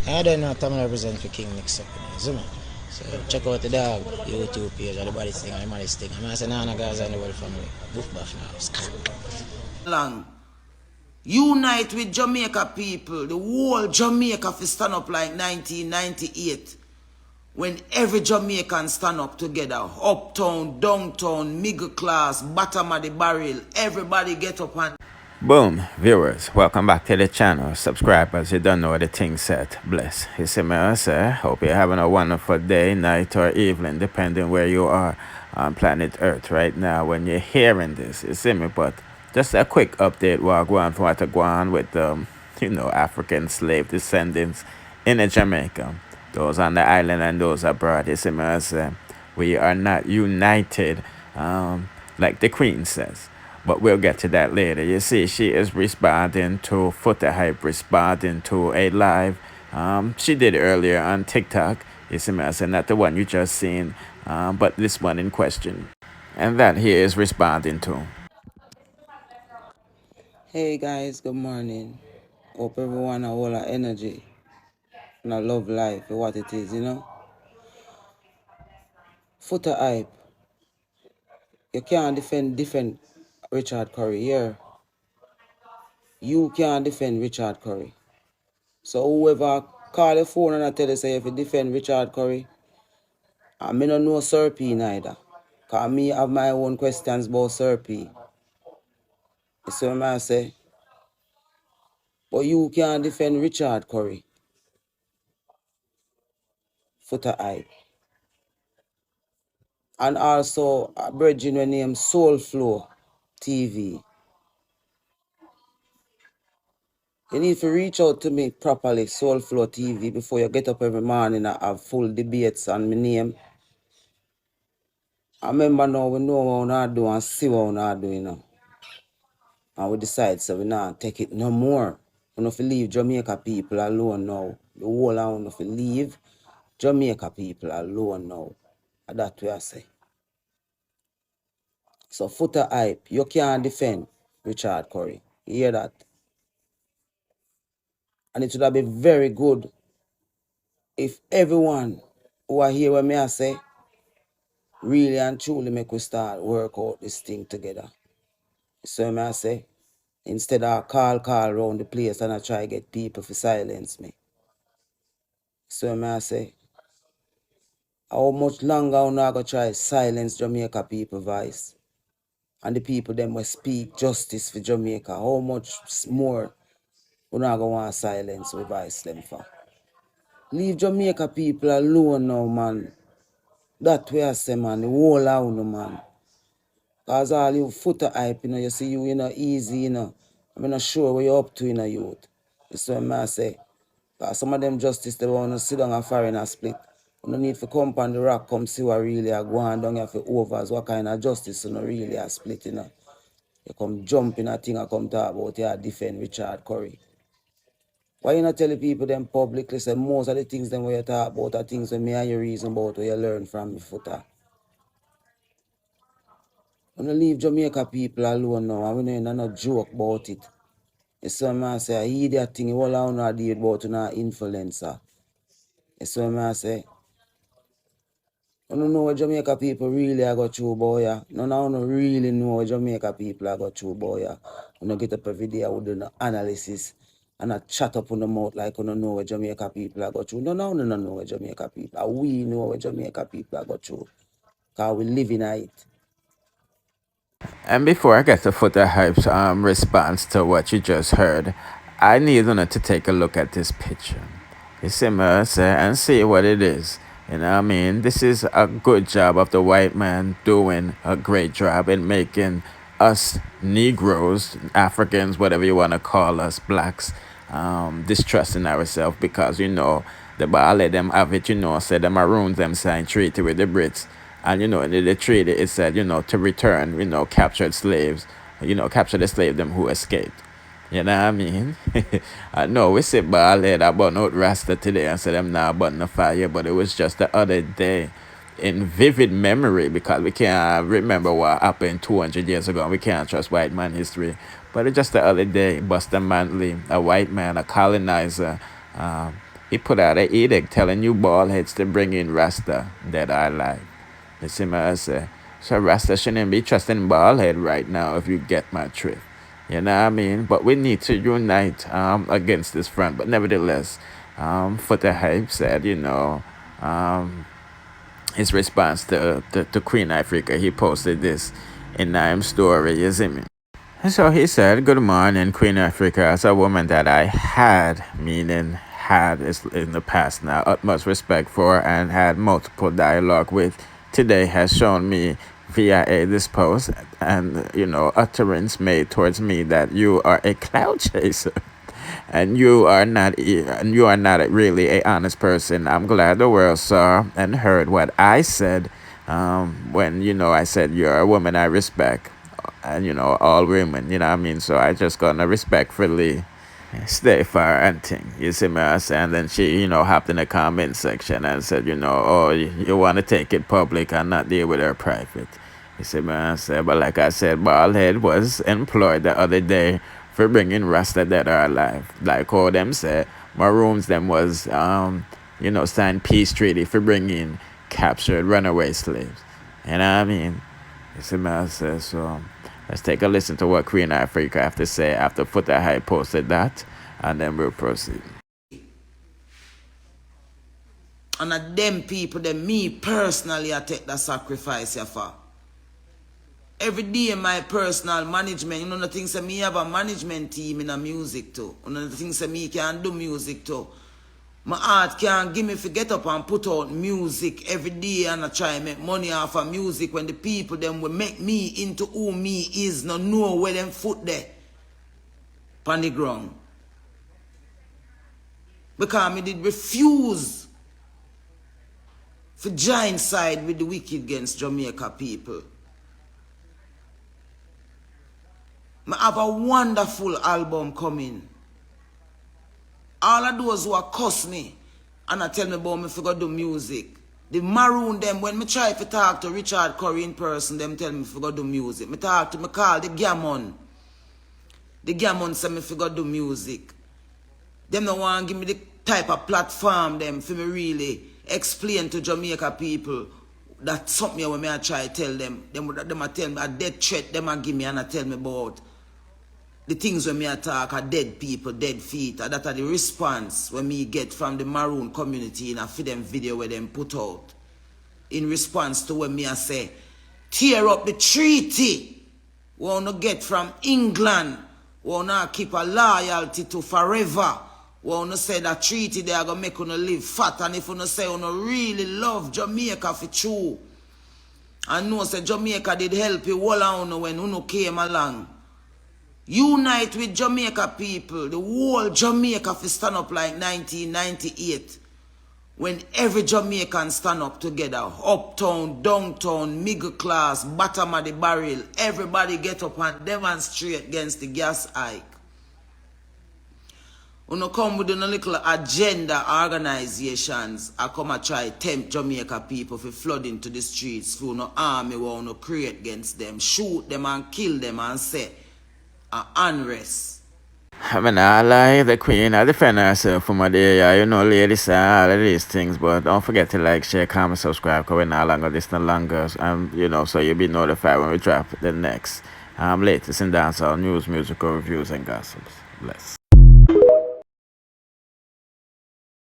I don't know Tom represent for King Mix Up, you know. So check out the dog YouTube page or the body thing or the money thing. I'm saying Nana guys and the whole family. Boof buff now. Long. Unite with Jamaica people. The whole Jamaica fi stand up like 1998. When every Jamaican stand up together. Uptown, downtown, middle class, bottom of the barrel. Everybody get up and... Boom, viewers, welcome back to the channel. Subscribers, you don't know the thing set. Bless. You see me, I say, hope you're having a wonderful day, night, or evening, depending where you are on planet Earth right now when you're hearing this. You see me, but just a quick update while going from what to go on with, African slave descendants in Jamaica. Those on the island and those abroad. You see me, I say, we are not united, like the Queen says. But we'll get to that later. You see, she is responding to Foota Hype, responding to a live she did earlier on TikTok. You see, I said not the one you just seen, but this one in question. And that he is responding to. Hey guys, good morning. Hope everyone a whole of energy and I love life for what it is, you know. Foota Hype. You can't defend Richard Curry here. You can't defend Richard Curry. So whoever call the phone and I tell you say if you defend Richard Curry, I may not know Sir P neither. Cause me have my own questions about Sir P. You see what I say? But you can't defend Richard Curry. Foota Hype. And also a brethren named Soul Flow TV. You need to reach out to me properly, Soul Flow TV, before you get up every morning and have full debates on my name. I remember now we know what we do and see what we do, you know. And we decide so we not take it no more. We don't leave Jamaica people alone now. The whole of we don't leave Jamaica people alone now. And that's what I say. So Foota Hype, you can't defend Richard Curry. You hear that? And it would have been very good if everyone who are here with me I say, really and truly make we start work out this thing together. So I say, instead of call around the place and I try to get people to silence me. So I say, how much longer I'm not going to try to silence Jamaica people voice and the people them will speak justice for Jamaica, how much more we're not going to want to silence we voice them for. Leave Jamaica people alone now, man. That way I say, man, the whole out, man. Because all you Foota Hype, you know, you see you know, easy, you know. I'm not sure what you're up to in a youth. That's what I say. Because some of them justice, they want to sit down and fire in a split. You don't need to come on the rock, come see what really are going down here for overs, what kind of justice you know really are split, you know. You come jump in a thing and come talk about you defend Richard Curry. Why you not telling people them publicly say most of the things them where you talk about are things that me and you reason about what you learn from me Foota. We don't leave Jamaica people alone now and we don't no joke about it. It's so I say I hear that thing all I know deal about an influencer. It's so I say I don't know what Jamaica people really are got through, boy. None of them really know what Jamaica people are got through, boy. You don't get up every day with the analysis and a chat up on the mouth like you don't know what Jamaica people are got through. None of them don't know what Jamaica people are. We know what Jamaica people are got through. Because we live in it. And before I get to Foota Hype's response to what you just heard, I need you to take a look at this picture. You see me, and see what it is. You know what I mean? This is a good job of the white man doing a great job in making us Negroes, Africans, whatever you want to call us, blacks, distrusting ourselves because, you know, the let them have it, you know, said the Maroons them signed treaty with the Brits. And, you know, in the treaty, it said, you know, to return, you know, captured slaves, you know, capture the slave them who escaped. You know what I mean? I know we say bald about out Rasta today and said I'm not burning the fire, but it was just the other day in vivid memory because we can't remember what happened 200 years ago and we can't trust white man history. But it's just the other day, Buster Manley, a white man, a colonizer, he put out an edict telling you bald heads to bring in Rasta dead or alive. You see what I say? So Rasta shouldn't be trusting bald head right now, if you get my drift. You know what I mean? But we need to unite against this front. But nevertheless, Foota Hype said, his response to Queen Ifrica, he posted this in Naim's story, you see me? And so he said, "Good morning, Queen Ifrica. As a woman that I had, meaning had is in the past now, utmost respect for and had multiple dialogue with, today has shown me via this post and, utterance made towards me that you are a cloud chaser. And you are not really a honest person. I'm glad the world saw and heard what I said when, I said you're a woman I respect. And, all women, you know what I mean? So I just gonna respectfully stay far and thing. You see me? I say, and then she, hopped in the comment section and said, oh, you want to take it public and not deal with her private. You see me? I say, but like I said, Baldhead was employed the other day for bringing Rasta dead or alive. Like how them say, Maroons them was, signed peace treaty for bringing captured runaway slaves. You know what I mean? You see me? I say, so let's take a listen to what Queen Ifrica have to say after Foota Hype posted that, and then we'll proceed. And them people, me personally, I take the sacrifice for. Every day my personal management, the things that me have a management team in a music too. The things that me can do music too. My art can't give me to get up and put out music every day and I try and make money off of music when the people them will make me into who me is, no know where them foot there. On the ground. Because me did refuse to join side with the wicked against Jamaica people. I have a wonderful album coming. All of those who are cuss me and I tell me about me to go do music. The Maroon them, when me try to talk to Richard Curry in person, them tell me to go do music. Me call the Gammon. The Gammon say me to go do music. Them no want give me the type of platform them for me really explain to Jamaica people that something when me I try to tell them. Them a tell me a dead threat them a give me and I tell me about. The things when me attack are dead people, dead feet. That are the response when me get from the Maroon community in a for them video where them put out. In response to when me I say, tear up the treaty. We want to get from England. We want to keep a loyalty to forever. We want to say that treaty they are going to make you live fat. And if you say you really love Jamaica for true. And know say Jamaica did help you all on when you came along. Unite with Jamaica people. The whole Jamaica fi stand up like 1998. When every Jamaican stand up together. Uptown, downtown, middle class, bottom of the barrel. Everybody get up and demonstrate against the gas hike. Uno come with a little agenda organizations. I come and try tempt Jamaica people for flood into the streets. For no army we want to create against them. Shoot them and kill them and say unrest. I mean, I like the Queen. I defend herself from my day, ladies and all of these things. But don't forget to like, share, comment, subscribe. Because we're no longer this no longer. So you'll be notified when we drop the next latest in dancehall news, musical reviews, and gossips. Bless.